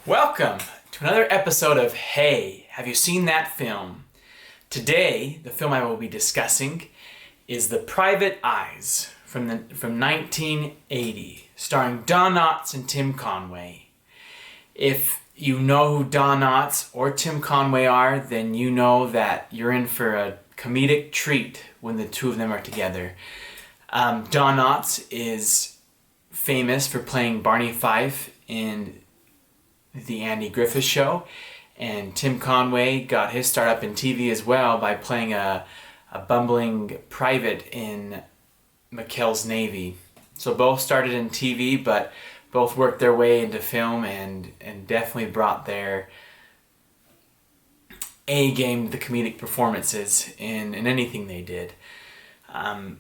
Welcome to another episode of Hey, Have You Seen That Film? Today, the film I will be discussing is The Private Eyes from 1980, starring Don Knotts and Tim Conway. If you know who Don Knotts or Tim Conway are, then you know that you're in for a comedic treat when the two of them are together. Don Knotts is famous for playing Barney Fife in The Andy Griffith Show, and Tim Conway got his start up in TV as well by playing a bumbling private in McHale's Navy. So both started in TV, but both worked their way into film and definitely brought their A game to the comedic performances in anything they did.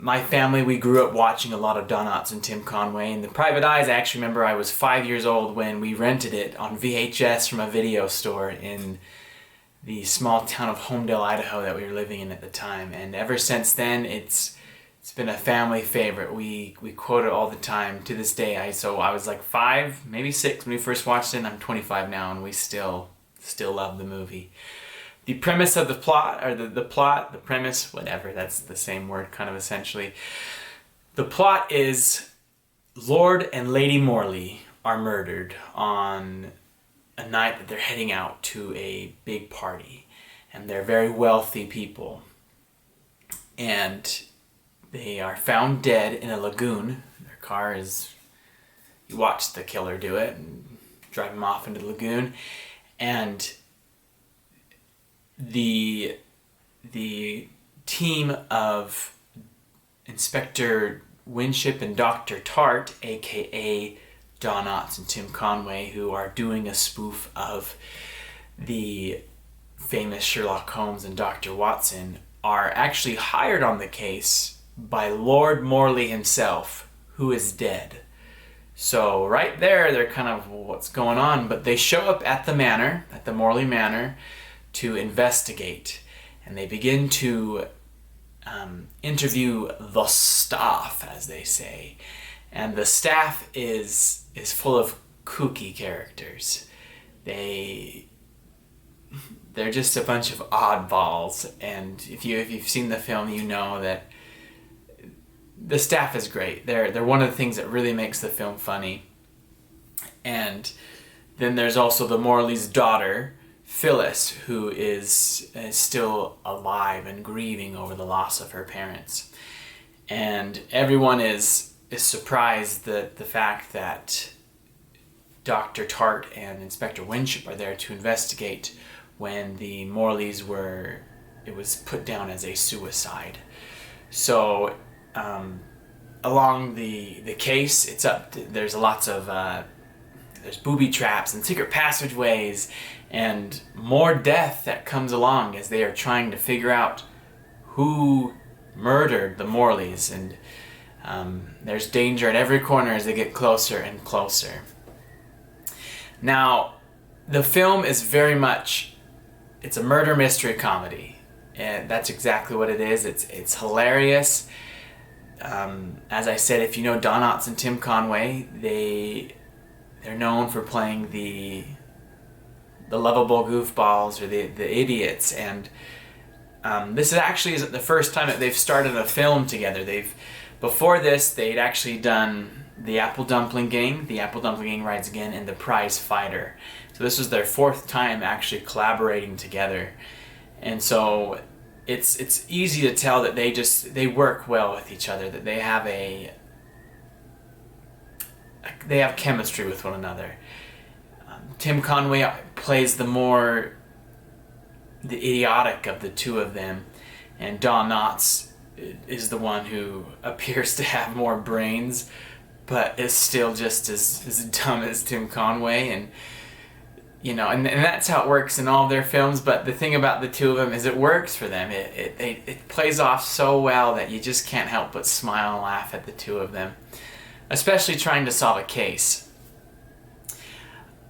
My family, we grew up watching a lot of Don Knotts and Tim Conway, and The Private Eyes, I actually remember I was 5 years old when we rented it on VHS from a video store in the small town of Homedale, Idaho that we were living in at the time. And ever since then, it's been a family favorite. We quote it all the time to this day. So I was like 5, maybe 6 when we first watched it, and I'm 25 now, and we still love the movie. The premise of the plot, or the premise, whatever, that's the same word kind of essentially. The plot is Lord and Lady Morley are murdered on a night that they're heading out to a big party. And they're very wealthy people. And they are found dead in a lagoon. Their car is, you watch the killer do it and drive them off into the lagoon. And the team of Inspector Winship and Dr. Tart, aka Don Knotts and Tim Conway, who are doing a spoof of the famous Sherlock Holmes and Dr. Watson, are actually hired on the case by Lord Morley himself, who is dead. So right there, they're kind of, what's going on? But they show up at the manor, at the Morley Manor, to investigate, and they begin to interview the staff, as they say, and the staff is full of kooky characters. They're just a bunch of oddballs, and if you've seen the film, you know that the staff is great. They're one of the things that really makes the film funny. And then there's also the Morley's daughter, Phyllis, who is still alive and grieving over the loss of her parents. And everyone is surprised at the fact that Dr. Tart and Inspector Winship are there to investigate when the Morleys it was put down as a suicide. So along the case, there's lots of there's booby traps and secret passageways and more death that comes along as they are trying to figure out who murdered the Morleys. And there's danger at every corner as they get closer and closer. Now, the film is very much, it's a murder mystery comedy. And that's exactly what it is. It's hilarious. As I said, if you know Don Knotts and Tim Conway, they're known for playing the lovable goofballs or the idiots, and this isn't the first time that they've started a film together. Before this they'd actually done The Apple Dumpling Gang, The Apple Dumpling Gang Rides Again, and The Prize Fighter. So this was their 4th time actually collaborating together, and so it's easy to tell that they work well with each other, that they have chemistry with one another. Tim Conway plays the idiotic of the two of them, and Don Knotts is the one who appears to have more brains, but is still just as dumb as Tim Conway, and and that's how it works in all of their films. But the thing about the two of them is it works for them. It plays off so well that you just can't help but smile and laugh at the two of them, especially trying to solve a case.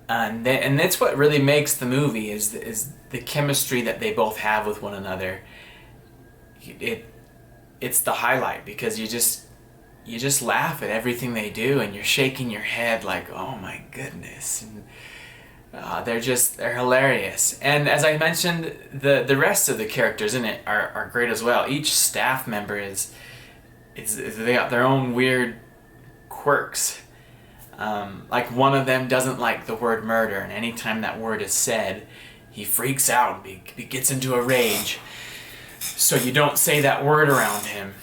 And that's what really makes the movie is the chemistry that they both have with one another. It's the highlight, because you just laugh at everything they do, and you're shaking your head like, oh my goodness. And They're hilarious. And as I mentioned, the rest of the characters in it are great as well. Each staff member is they got their own weird quirks. Like one of them doesn't like the word murder, and anytime that word is said, he freaks out and he gets into a rage. So you don't say that word around him.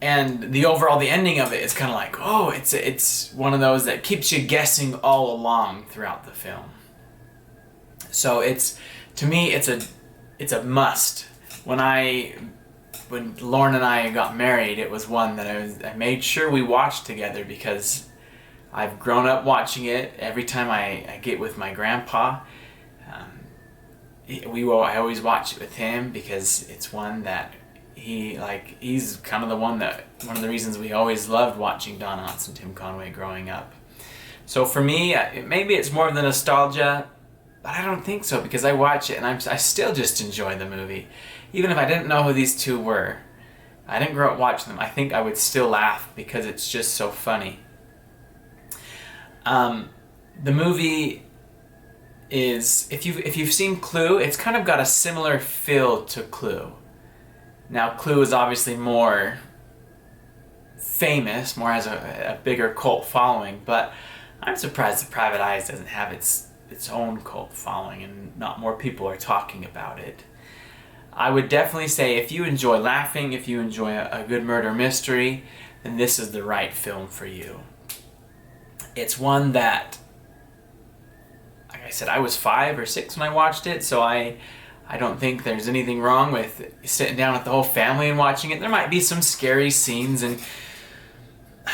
And the ending of it is kind of like, oh, it's one of those that keeps you guessing all along throughout the film. So to me it's a must. When Lauren and I got married, it was one that I made sure we watched together, because I've grown up watching it. Every time I get with my grandpa, I always watch it with him, because it's one that he's kind of one of the reasons we always loved watching Don Knotts and Tim Conway growing up. So for me, maybe it's more of the nostalgia, but I don't think so, because I watch it and I still just enjoy the movie. Even if I didn't know who these two were, I didn't grow up watching them, I think I would still laugh because it's just so funny. The movie is, if you've seen Clue, it's kind of got a similar feel to Clue. Now, Clue is obviously more famous, more has a bigger cult following, but I'm surprised that Private Eyes doesn't have its own cult following and not more people are talking about it. I would definitely say if you enjoy laughing, if you enjoy a good murder mystery, then this is the right film for you. It's one that, like I said, I was 5 or 6 when I watched it, so I don't think there's anything wrong with sitting down with the whole family and watching it. There might be some scary scenes, and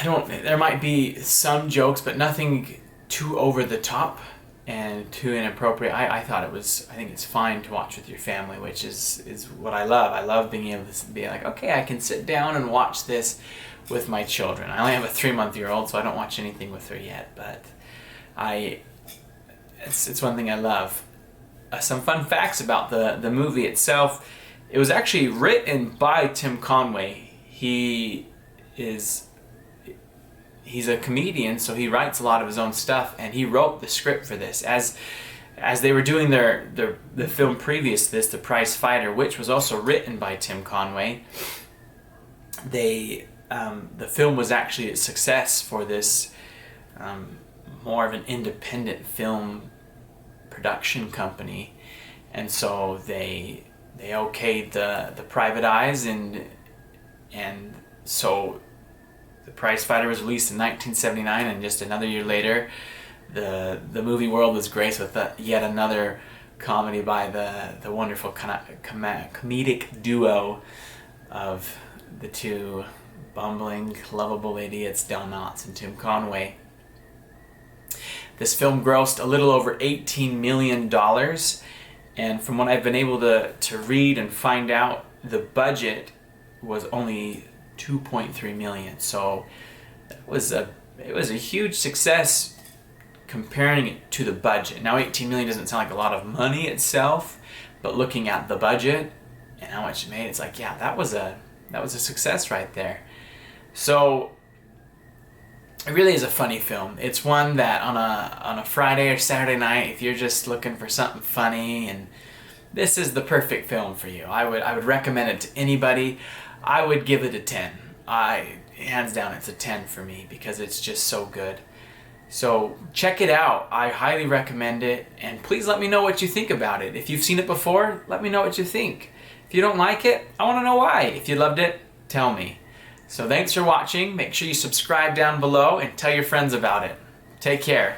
there might be some jokes, but nothing too over the top and too inappropriate. I think it's fine to watch with your family, which is what I love. I love being able to be like, okay, I can sit down and watch this with my children. I only have a 3-month-old, so I don't watch anything with her yet, but it's one thing I love. Some fun facts about the movie itself. It was actually written by Tim Conway. He's a comedian, so he writes a lot of his own stuff, and he wrote the script for this. As they were doing the film previous to this, The Prize Fighter, which was also written by Tim Conway, the film was actually a success for this more of an independent film production company, and so they okayed the Private Eyes, and so The Prize Fighter was released in 1979, and just another year later the movie world was graced with yet another comedy by the wonderful comedic duo of the two bumbling, lovable idiots, Don Knotts and Tim Conway. This film grossed a little over $18 million, and from what I've been able to read and find out, the budget was only $2.3 million. So it was a huge success comparing it to the budget. Now, $18 million doesn't sound like a lot of money itself, but looking at the budget and how much it made, it's like, yeah, that was a success right there. So it really is a funny film. It's one that on a Friday or Saturday night, if you're just looking for something funny, and this is the perfect film for you. I would recommend it to anybody. I would give it a 10. Hands down, it's a 10 for me because it's just so good. So check it out. I highly recommend it, and please let me know what you think about it. If you've seen it before, let me know what you think. If you don't like it, I want to know why. If you loved it, tell me. So thanks for watching. Make sure you subscribe down below and tell your friends about it. Take care.